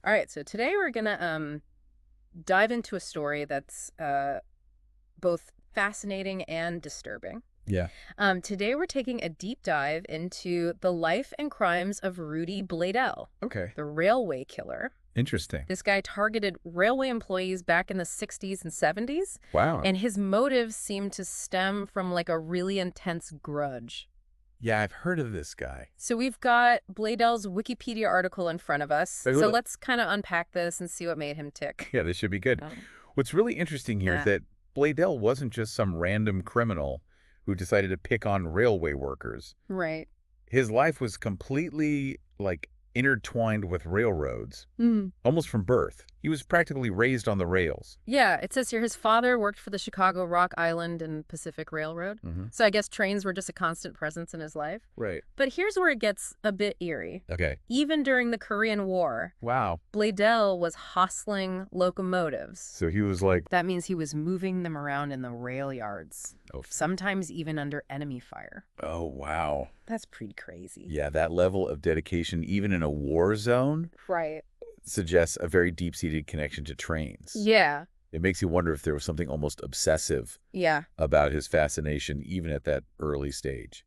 All right, so today we're gonna dive into a story that's both fascinating and disturbing. Yeah. Today we're taking a deep dive into the life and crimes of Rudy Bladel, Okay. the railway killer. Interesting. This guy targeted railway employees back in the 60s and 70s, Wow. and his motives seem to stem from like a really intense grudge. Yeah, I've heard of this guy. So we've got Bladel's Wikipedia article in front of us. Wait, So hold on. let's kind of unpack this and see what made him tick. Yeah, this should be good. Um, What's really interesting here is yeah. that Bladel wasn't just some random criminal who decided to pick on railway workers. Right. His life was completely, intertwined with railroads, almost from birth. He was practically raised on the rails. Yeah, it says here his father worked for the Chicago, Rock Island, and Pacific Railroad. Mm-hmm. So I guess trains were just a constant presence in his life. Right. But here's where it gets a bit eerie. Okay. Even during the Korean War, Wow. Bladel was hostling locomotives. So he was like, That means he was moving them around in the rail yards, oh, sometimes even under enemy fire. oh, wow. That's pretty crazy. Yeah, that level of dedication, even in a war zone, Right. suggests a very deep-seated connection to trains. Yeah. It makes you wonder if there was something almost obsessive Yeah. about his fascination, even at that early stage.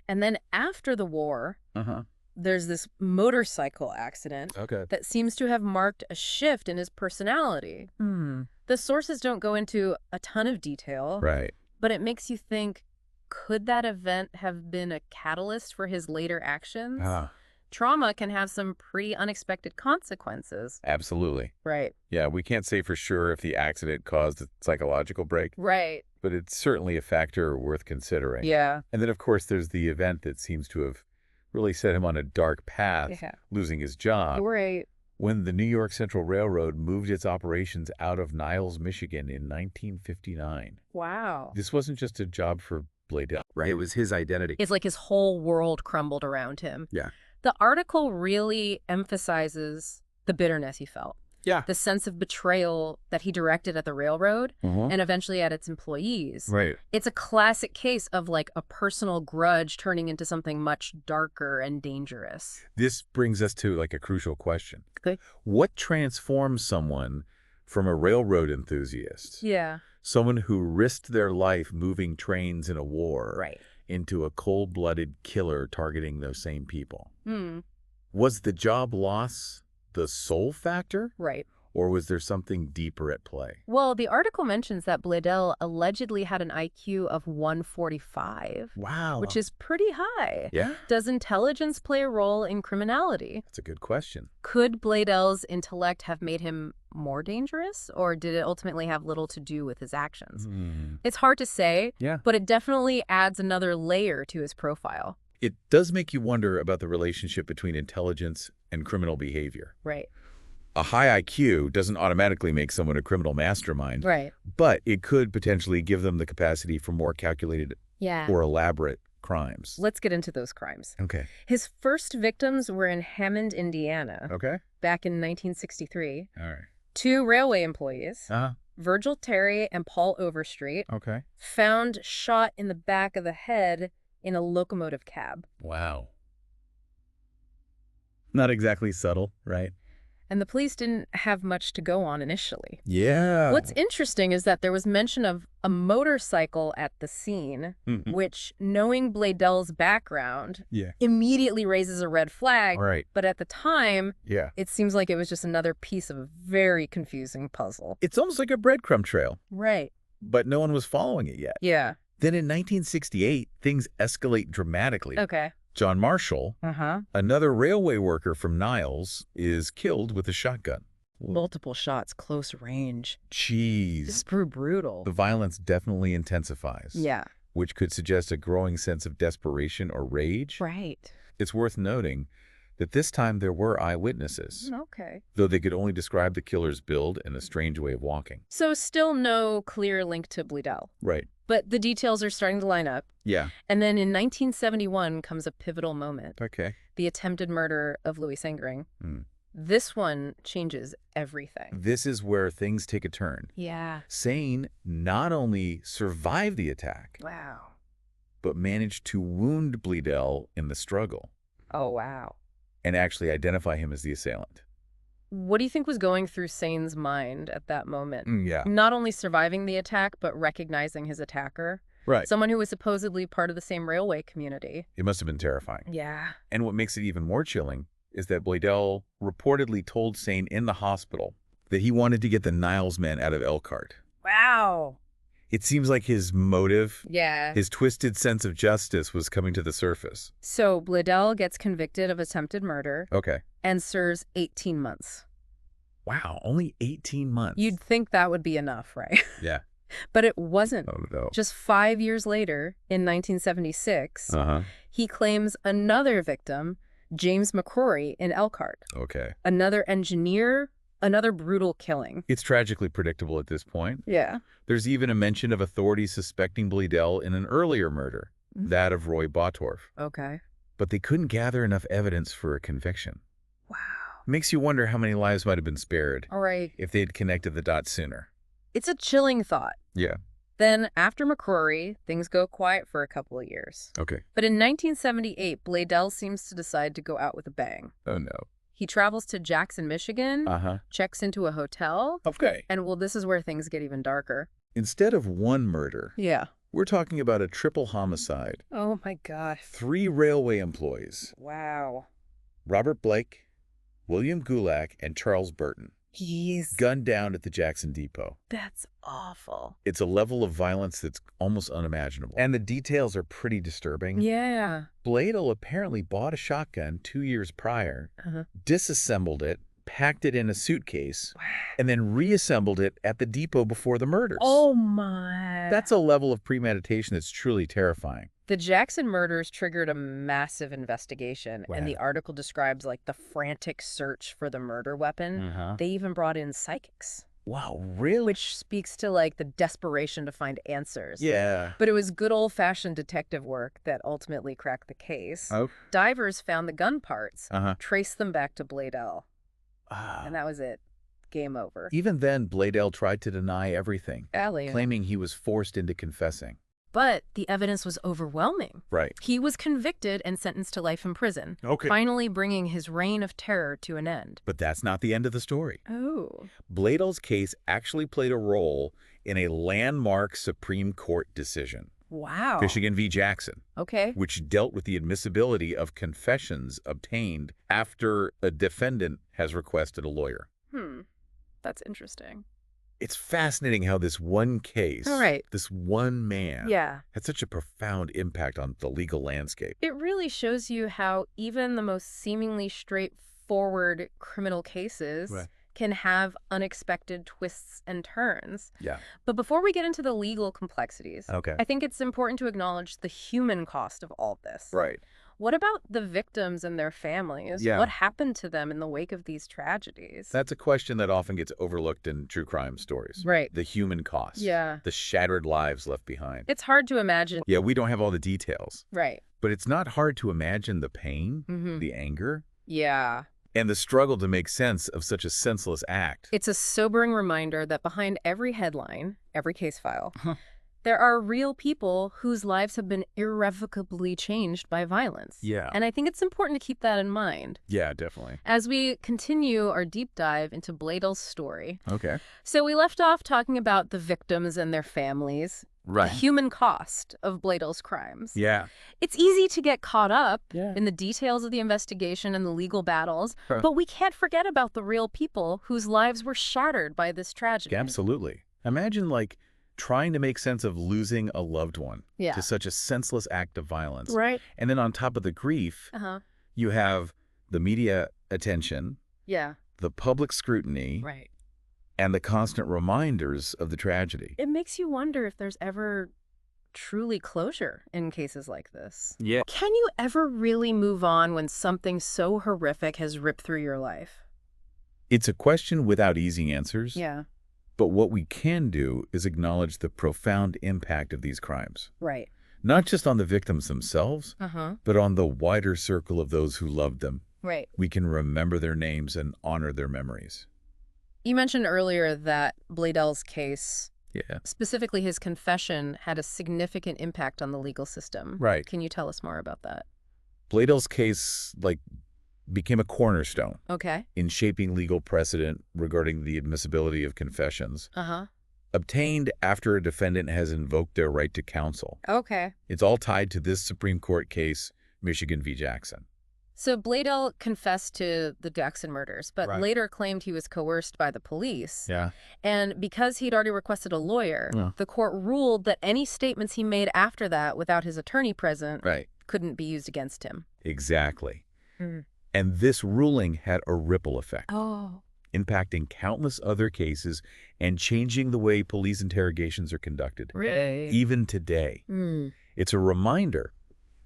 And then after the war, Uh-huh. there's this motorcycle accident Okay. that seems to have marked a shift in his personality. The sources don't go into a ton of detail, Right. but it makes you think, could that event have been a catalyst for his later actions? Ah, Trauma can have some pretty unexpected consequences. absolutely. Right. Yeah, we can't say for sure if the accident caused a psychological break, Right. but it's certainly a factor worth considering. Yeah. And then, of course, there's the event that seems to have really set him on a dark path, Yeah. losing his job. Right. When the New York Central Railroad moved its operations out of Niles, Michigan in 1959. Wow. This wasn't just a job for Bladel, right? It was his identity. It's like his whole world crumbled around him. Yeah. The article really emphasizes the bitterness he felt, Yeah. the sense of betrayal that he directed at the railroad and eventually at its employees. Right. It's a classic case of like a personal grudge turning into something much darker and dangerous. This brings us to a crucial question. Okay. What transforms someone from a railroad enthusiast, Yeah. someone who risked their life moving trains in a war, Right. into a cold-blooded killer targeting those same people? Hmm. Was the job loss the sole factor? Right. Or was there something deeper at play? Well, the article mentions that Bladel allegedly had an IQ of 145, Wow. which is pretty high. Yeah, Does intelligence play a role in criminality? that's a good question. Could Bladel's intellect have made him more dangerous, or did it ultimately have little to do with his actions? It's hard to say, Yeah. but it definitely adds another layer to his profile. It does make you wonder about the relationship between intelligence and criminal behavior. Right. A high IQ doesn't automatically make someone a criminal mastermind, Right. but it could potentially give them the capacity for more calculated Yeah. or elaborate crimes. Let's get into those crimes. Okay. His first victims were in Hammond, Indiana, Okay. back in 1963. All right. 2 railway employees, Uh-huh. Virgil Terry and Paul Overstreet, Okay. found shot in the back of the head in a locomotive cab. Wow. Not exactly subtle, right? And the police didn't have much to go on initially. Yeah. What's interesting is that there was mention of a motorcycle at the scene, Mhm. which, knowing Bladel's background, Yeah. immediately raises a red flag. All right. But at the time, Yeah. it seems like it was just another piece of a very confusing puzzle. It's almost like a breadcrumb trail, Right. but no one was following it yet. Yeah. Then in 1968, things escalate dramatically. Okay. John Marshall, Uh-huh. another railway worker from Niles, is killed with a shotgun. Multiple shots, close range. It's Jeez. brutal. The violence definitely intensifies. Yeah. Which could suggest a growing sense of desperation or rage. Right. It's worth noting that this time there were eyewitnesses, Okay. though they could only describe the killer's build and a strange way of walking. So still no clear link to Bladel. Right. But the details are starting to line up. Yeah. And then in 1971 comes a pivotal moment, Okay. the attempted murder of Louis Sangring. Hmm. This one changes everything. This is where things take a turn. Yeah. Sane not only survived the attack, Wow. but managed to wound Bladel in the struggle Oh, wow. and actually identify him as the assailant. What do you think was going through Sane's mind at that moment? Yeah. Not only surviving the attack, but recognizing his attacker. Right. Someone who was supposedly part of the same railway community. It must have been terrifying. Yeah. And what makes it even more chilling is that Bladel reportedly told Sane in the hospital that he wanted to get the Niles men out of Elkhart. Wow. It seems like his motive, Yeah. his twisted sense of justice, was coming to the surface. So Bladel gets convicted of attempted murder Okay. and serves 18 months. Wow, only 18 months. You'd think that would be enough, right? Yeah. But it wasn't. Oh, no. Just 5 years later, in 1976, he claims another victim, James McCrory, in Elkhart. Okay. Another engineer, another brutal killing. It's tragically predictable at this point. Yeah. There's even a mention of authorities suspecting Bladel in an earlier murder, that of Roy Bottorff. Okay. But they couldn't gather enough evidence for a conviction. Wow. Makes you wonder how many lives might have been spared All right. if they had connected the dots sooner. It's a chilling thought. Yeah. Then, after McCrory, things go quiet for a couple of years. Okay. But in 1978, Bladel seems to decide to go out with a bang. Oh, no. He travels to Jackson, Michigan, checks into a hotel, Okay. and well, this is where things get even darker. Instead of one murder, Yeah. we're talking about a triple homicide. Oh my God. 3 railway employees, Wow. Robert Blake, William Gulak, and Charles Burton, Jeez. gunned down at the Jackson Depot. That's awful. It's a level of violence that's almost unimaginable. And the details are pretty disturbing. Yeah. Bladel apparently bought a shotgun 2 years prior, disassembled it, packed it in a suitcase, and then reassembled it at the depot before the murders. Oh my. That's a level of premeditation that's truly terrifying. The Jackson murders triggered a massive investigation, Wow. and the article describes like the frantic search for the murder weapon. They even brought in psychics. Wow, really? Which speaks to like the desperation to find answers. Yeah. But it was good old-fashioned detective work that ultimately cracked the case. Oh. Divers found the gun parts, traced them back to Bladel, Ah. and that was it. Game over. Even then, Bladel tried to deny everything, claiming he was forced into confessing. But the evidence was overwhelming. Right. He was convicted and sentenced to life in prison, Okay. finally bringing his reign of terror to an end. But that's not the end of the story. Oh. Bladel's case actually played a role in a landmark Supreme Court decision, Wow. Michigan v. Jackson, Okay. which dealt with the admissibility of confessions obtained after a defendant has requested a lawyer. That's interesting. It's fascinating how this one case, this one man, had such a profound impact on the legal landscape. It really shows you how even the most seemingly straightforward criminal cases can have unexpected twists and turns. Yeah. But before we get into the legal complexities, Okay. I think it's important to acknowledge the human cost of all this. Right. What about the victims and their families? Yeah. What happened to them in the wake of these tragedies? That's a question that often gets overlooked in true crime stories. Right. The human cost. Yeah. The shattered lives left behind. It's hard to imagine. Yeah, we don't have all the details. Right. But it's not hard to imagine the pain, Mm-hmm. the anger, Yeah. and the struggle to make sense of such a senseless act. It's a sobering reminder that behind every headline, every case file, there are real people whose lives have been irrevocably changed by violence. Yeah. And I think it's important to keep that in mind Yeah, definitely. as we continue our deep dive into Bladel's story. Okay. So we left off talking about the victims and their families, the human cost of Bladel's crimes. Yeah. It's easy to get caught up Yeah. in the details of the investigation and the legal battles, but we can't forget about the real people whose lives were shattered by this tragedy. Absolutely. Imagine, like, trying to make sense of losing a loved one to such a senseless act of violence. Right. And then on top of the grief, you have the media attention, the public scrutiny, Right. and the constant reminders of the tragedy. It makes you wonder if there's ever truly closure in cases like this. Yeah. Can you ever really move on when something so horrific has ripped through your life? It's a question without easy answers. Yeah. But what we can do is acknowledge the profound impact of these crimes. Right. Not just on the victims themselves, but on the wider circle of those who loved them. Right. We can remember their names and honor their memories. You mentioned earlier that Bladel's case, Yeah. specifically his confession, had a significant impact on the legal system. Right. Can you tell us more about that? Bladel's case, like, became a cornerstone Okay. in shaping legal precedent regarding the admissibility of confessions, Uh-huh. obtained after a defendant has invoked their right to counsel. Okay. It's all tied to this Supreme Court case, Michigan v. Jackson. So Bladel confessed to the Jackson murders, but Right. later claimed he was coerced by the police. Yeah. And because he'd already requested a lawyer, Yeah. the court ruled that any statements he made after that without his attorney present Right. couldn't be used against him. Exactly. Mm. And this ruling had a ripple effect, Oh. impacting countless other cases and changing the way police interrogations are conducted. Really? Even today. Mm. It's a reminder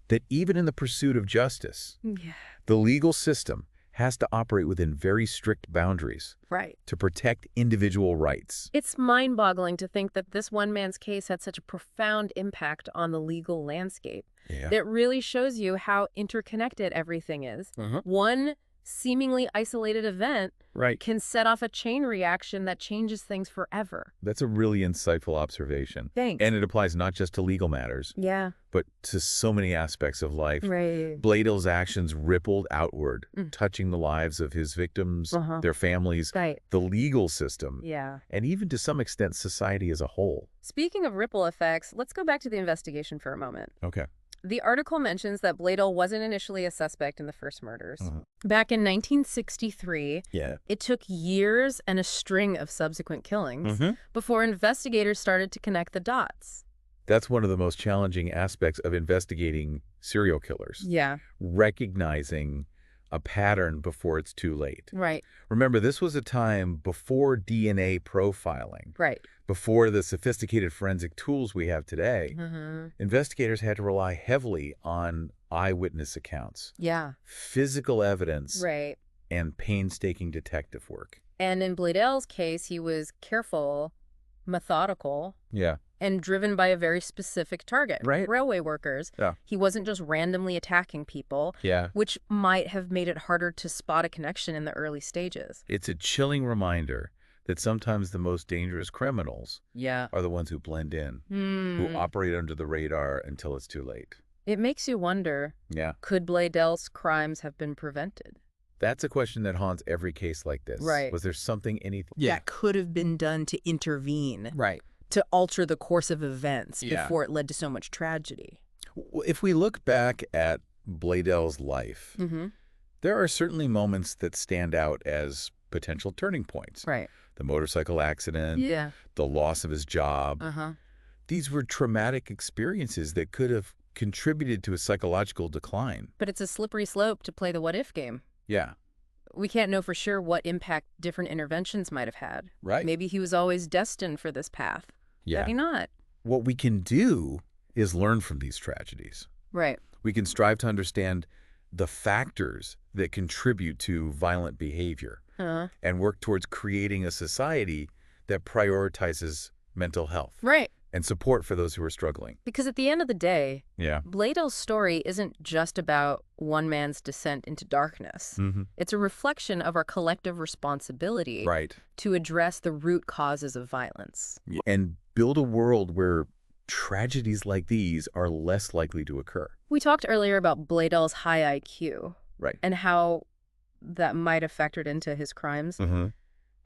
that even in the pursuit of justice, Yeah. the legal system has to operate within very strict boundaries Right. to protect individual rights. It's mind-boggling to think that this one man's case had such a profound impact on the legal landscape. Yeah. It really shows you how interconnected everything is. Uh-huh. One seemingly isolated event Right. can set off a chain reaction that changes things forever. That's a really insightful observation. Thanks. And it applies not just to legal matters, Yeah. but to so many aspects of life. Right. Bladel's actions rippled outward, Mm. touching the lives of his victims, Uh-huh. their families, Right. the legal system, Yeah. and even to some extent society as a whole. Speaking of ripple effects, let's go back to the investigation for a moment. Okay. The article mentions that Bladel wasn't initially a suspect in the first murders. Uh-huh. Back in 1963, Yeah. it took years and a string of subsequent killings before investigators started to connect the dots. That's one of the most challenging aspects of investigating serial killers. Yeah. Recognizing a pattern before it's too late. Right. Remember, this was a time before DNA profiling, Right. before the sophisticated forensic tools we have today. Mm-hmm. Investigators had to rely heavily on eyewitness accounts, Yeah. physical evidence, Right. and painstaking detective work. And in Bladel's case, he was careful, methodical, Yeah. and driven by a very specific target. Right. Railway workers. Yeah. He wasn't just randomly attacking people, Yeah. which might have made it harder to spot a connection in the early stages. It's a chilling reminder that sometimes the most dangerous criminals Yeah. are the ones who blend in, who operate under the radar until it's too late. It makes you wonder, Yeah. could Bladel's crimes have been prevented? That's a question that haunts every case like this. Right. Was there something, anything? That could have been done to intervene, Right. to alter the course of events Yeah. before it led to so much tragedy. If we look back at Bladel's life, Mm-hmm. there are certainly moments that stand out as potential turning points. Right. The motorcycle accident, Yeah. the loss of his job. Uh-huh. These were traumatic experiences that could have contributed to a psychological decline. But it's a slippery slope to play the what-if game. Yeah. We can't know for sure what impact different interventions might have had. Right. Maybe he was always destined for this path. Yeah. Maybe not. What we can do is learn from these tragedies. Right. We can strive to understand the factors that contribute to violent behavior Uh-huh. and work towards creating a society that prioritizes mental health Right. and support for those who are struggling. Because at the end of the day, Yeah. Bladel's story isn't just about one man's descent into darkness. Mm-hmm. It's a reflection of our collective responsibility Right. to address the root causes of violence. And build a world where tragedies like these are less likely to occur. We talked earlier about Bladel's high IQ Right. and how that might have factored into his crimes. Mm-hmm.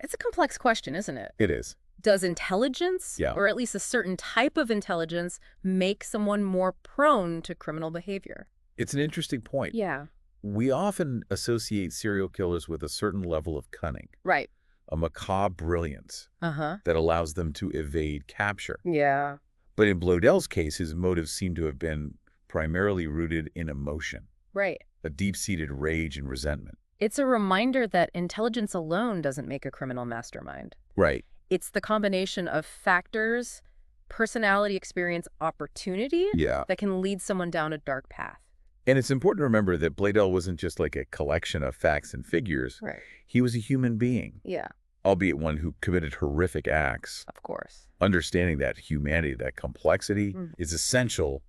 It's a complex question, isn't it? It is. Does intelligence, Yeah. or at least a certain type of intelligence, make someone more prone to criminal behavior? It's an interesting point. Yeah. We often associate serial killers with a certain level of cunning, Right. a macabre brilliance Uh-huh. that allows them to evade capture. Yeah. But in Bladel's case, his motives seem to have been primarily rooted in emotion, Right. a deep-seated rage and resentment. It's a reminder that intelligence alone doesn't make a criminal mastermind. Right. It's the combination of factors, personality, experience, opportunity Yeah. that can lead someone down a dark path. And it's important to remember that Bladel wasn't just like a collection of facts and figures. Right. He was a human being, Yeah, albeit one who committed horrific acts. of course. Understanding that humanity, that complexity, is essential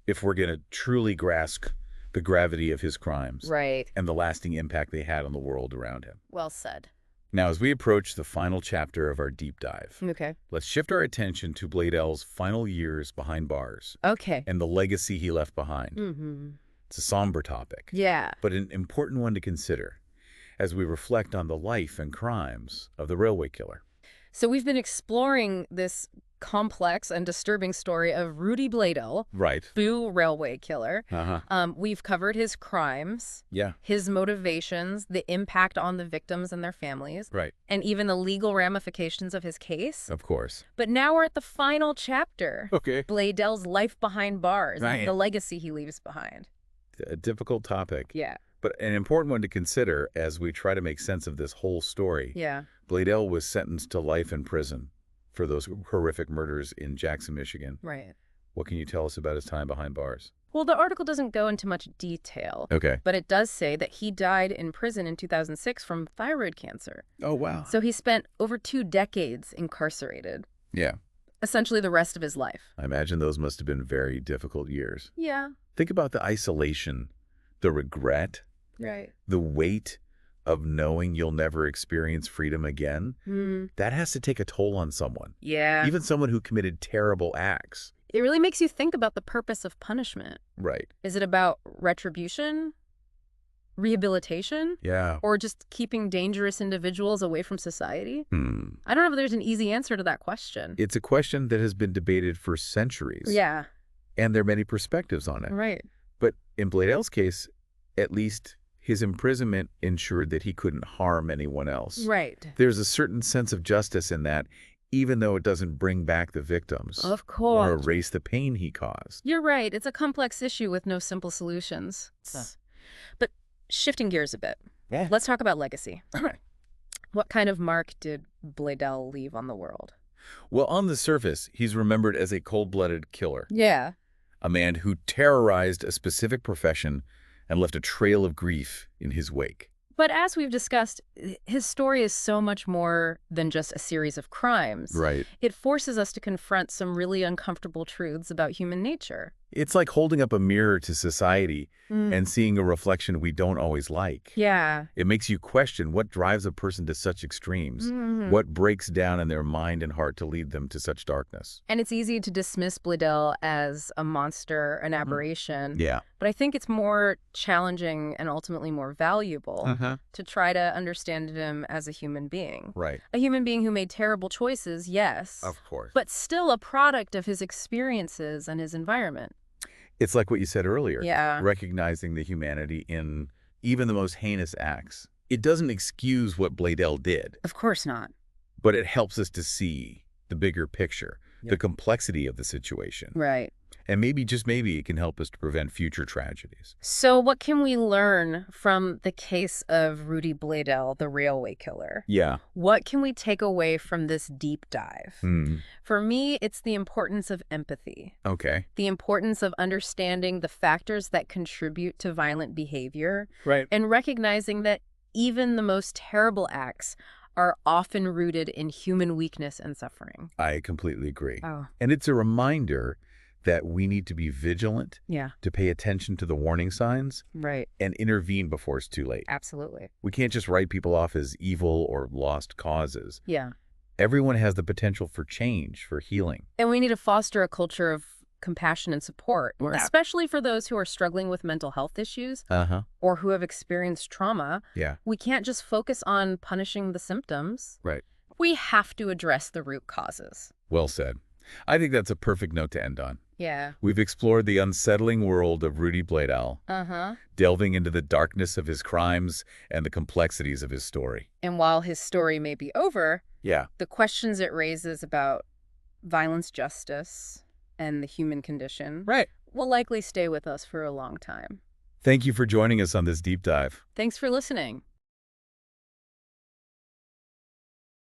if we're going to truly grasp the gravity of his crimes Right. and the lasting impact they had on the world around him. Well said. Now, as we approach the final chapter of our deep dive, Okay. let's shift our attention to Bladel's final years behind bars Okay. and the legacy he left behind. Mm-hmm. It's a somber topic, Yeah. but an important one to consider as we reflect on the life and crimes of the railway killer. So we've been exploring this complex and disturbing story of Rudy Bladel, Right. Boo Railway Killer. Uh-huh. We've covered his crimes, Yeah. his motivations, the impact on the victims and their families, Right. and even the legal ramifications of his case. Of course. But now we're at the final chapter. Okay. Bladel's life behind bars, Right. the legacy he leaves behind. A difficult topic, Yeah. but an important one to consider as we try to make sense of this whole story. Yeah. Bladel was sentenced to life in prison for those horrific murders in Jackson, Michigan. Right. What can you tell us about his time behind bars? Well, the article doesn't go into much detail, Okay. but it does say that he died in prison in 2006 from thyroid cancer. Oh, wow. So he spent over 2 decades incarcerated, Yeah. essentially the rest of his life. I imagine those must have been very difficult years. Yeah. Think about the isolation, the regret, Right. the weight of knowing you'll never experience freedom again. That has to take a toll on someone, Yeah. even someone who committed terrible acts. It really makes you think about the purpose of punishment. Right. Is it about retribution, rehabilitation, Yeah. or just keeping dangerous individuals away from society? Hmm. I don't know if there's an easy answer to that question. It's a question that has been debated for centuries. Yeah. And there are many perspectives on it. Right. But in Bladel's case, at least his imprisonment ensured that he couldn't harm anyone else. Right. There's a certain sense of justice in that, even though it doesn't bring back the victims Of or course. erase the pain he caused. You're right. It's a complex issue with no simple solutions. But shifting gears a bit, Yeah. let's talk about legacy. All right. What kind of mark did Bladel leave on the world? Well, on the surface, he's remembered as a cold-blooded killer, Yeah. a man who terrorized a specific profession and left a trail of grief in his wake. But as we've discussed, his story is so much more than just a series of crimes. Right. It forces us to confront some really uncomfortable truths about human nature. It's like holding up a mirror to society and seeing a reflection we don't always like. Yeah. It makes you question what drives a person to such extremes, what breaks down in their mind and heart to lead them to such darkness. And it's easy to dismiss Bladel as a monster, an aberration. Yeah. But I think it's more challenging and ultimately more valuable to try to understand him as a human being. Right. A human being who made terrible choices, yes, Of course. but still a product of his experiences and his environment. It's like what you said earlier. Yeah. Recognizing the humanity in even the most heinous acts. It doesn't excuse what Bladel did, Of course not. but it helps us to see the bigger picture, the complexity of the situation. Right. And maybe, just maybe, it can help us to prevent future tragedies. So what can we learn from the case of Rudy Bladel, the railway killer? Yeah. What can we take away from this deep dive? Hmm. For me, it's the importance of empathy, Okay. the importance of understanding the factors that contribute to violent behavior, Right. and recognizing that even the most terrible acts are often rooted in human weakness and suffering. I completely agree. Oh. And it's a reminder that we need to be vigilant, Yeah, to pay attention to the warning signs, right. and intervene before it's too late. Absolutely. We can't just write people off as evil or lost causes. Yeah. Everyone has the potential for change, for healing. And we need to foster a culture of compassion and support, especially for those who are struggling with mental health issues or who have experienced trauma. Yeah. We can't just focus on punishing the symptoms. Right. We have to address the root causes. Well said. I think that's a perfect note to end on. Yeah. We've explored the unsettling world of Rudy Bladel, delving into the darkness of his crimes and the complexities of his story. And while his story may be over, Yeah. the questions it raises about violence, justice, and the human condition Right. will likely stay with us for a long time. Thank you for joining us on this deep dive. Thanks for listening.